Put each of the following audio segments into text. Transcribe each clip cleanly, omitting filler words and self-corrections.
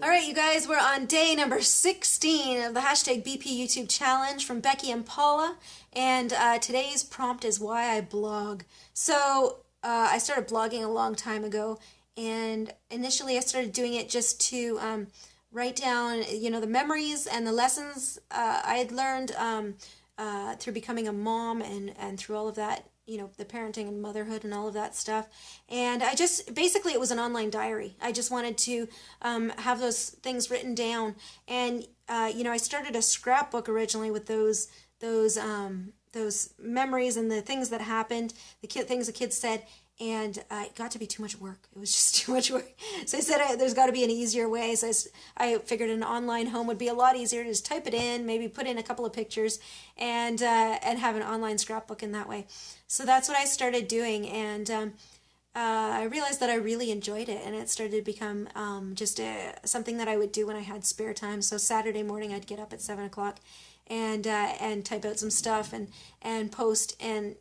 Alright, you guys, we're on day number 16 of the hashtag bpyoutube challenge from Becky and Paula, and today's prompt is why I blog. So I started blogging a long time ago, and initially I started doing it just to write down, the memories and the lessons I had learned through becoming a mom and through all of that, the parenting and motherhood and all of that stuff. And basically it was an online diary. I just wanted to have those things written down. And, I started a scrapbook originally with those memories and the things that happened, things the kids said. And it got to be too much work. It was just too much work. So I said there's got to be an easier way. So I figured an online home would be a lot easier to just type it in, maybe put in a couple of pictures, and have an online scrapbook in that way. So that's what I started doing, and I realized that I really enjoyed it, and it started to become just something that I would do when I had spare time. So Saturday morning I'd get up at 7 o'clock and type out some stuff and post, and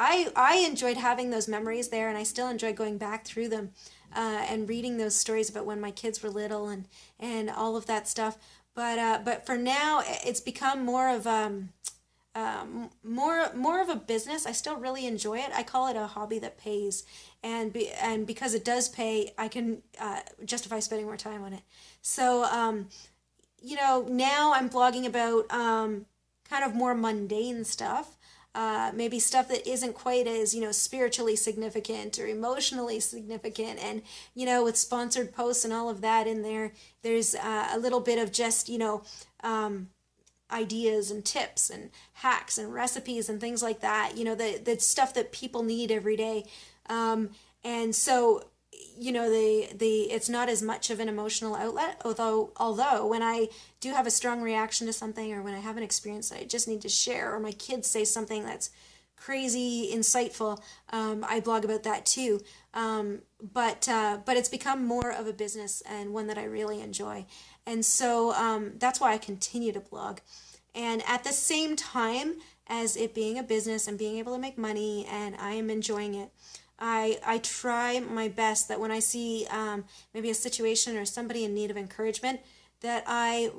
I enjoyed having those memories there, and I still enjoy going back through them and reading those stories about when my kids were little and all of that stuff. But for now, it's become more of more of a business. I still really enjoy it. I call it a hobby that pays, and because it does pay, I can justify spending more time on it. So now I'm blogging about kind of more mundane stuff. Maybe stuff that isn't quite as, spiritually significant or emotionally significant, and, with sponsored posts and all of that in there, there's a little bit of just, ideas and tips and hacks and recipes and things like that, the stuff that people need every day. And so, it's not as much of an emotional outlet, although when I do have a strong reaction to something, or when I have an experience that I just need to share, or my kids say something that's crazy insightful, I blog about that too. But it's become more of a business, and one that I really enjoy. And so that's why I continue to blog. And at the same time as it being a business and being able to make money, and I am enjoying it, I try my best that when I see maybe a situation or somebody in need of encouragement, that I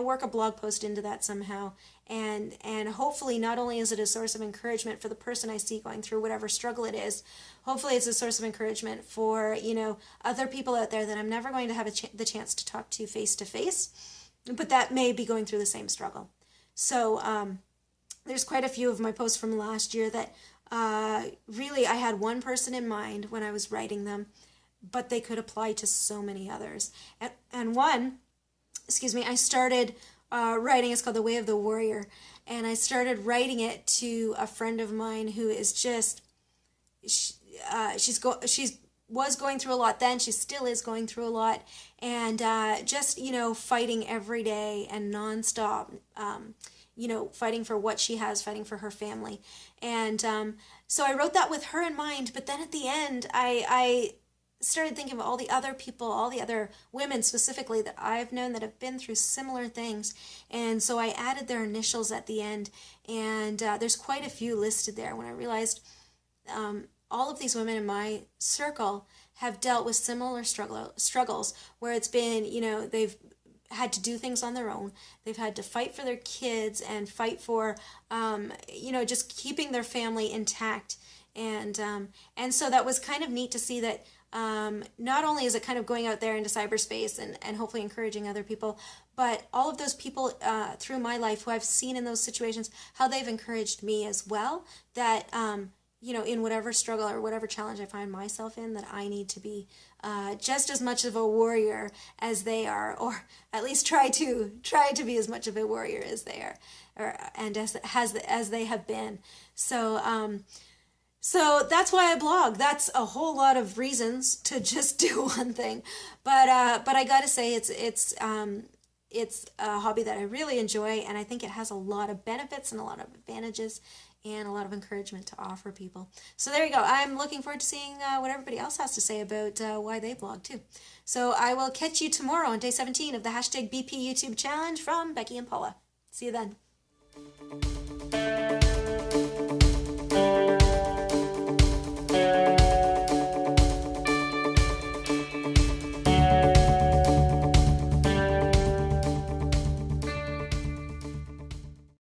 work a blog post into that somehow, and hopefully not only is it a source of encouragement for the person I see going through whatever struggle it is, hopefully it's a source of encouragement for other people out there that I'm never going to have the chance to talk to face, but that may be going through the same struggle. So there's quite a few of my posts from last year that really I had one person in mind when I was writing them, but they could apply to so many others. And one, I started writing, it's called The Way of the Warrior, and I started writing it to a friend of mine who is just, she's was going through a lot then, she still is going through a lot, and just, fighting every day and nonstop, fighting for what she has, fighting for her family. And so I wrote that with her in mind, but then at the end, I started thinking of all the other people, all the other women specifically that I've known that have been through similar things. And so I added their initials at the end, and there's quite a few listed there when I realized all of these women in my circle have dealt with similar struggles where it's been, they've had to do things on their own. They've had to fight for their kids and fight for, just keeping their family intact. And so that was kind of neat to see that not only is it kind of going out there into cyberspace and hopefully encouraging other people, but all of those people through my life who I've seen in those situations, how they've encouraged me as well, that in whatever struggle or whatever challenge I find myself in, that I need to be just as much of a warrior as they are, or at least try to be as much of a warrior as they are, and as they have been. So so that's why I blog. That's a whole lot of reasons to just do one thing, but I gotta say it's a hobby that I really enjoy, and I think it has a lot of benefits and a lot of advantages and a lot of encouragement to offer people. So there you go. I'm looking forward to seeing what everybody else has to say about why they blog too. So I will catch you tomorrow on day 17 of the hashtag BP YouTube challenge from Becky and Paula. See you then.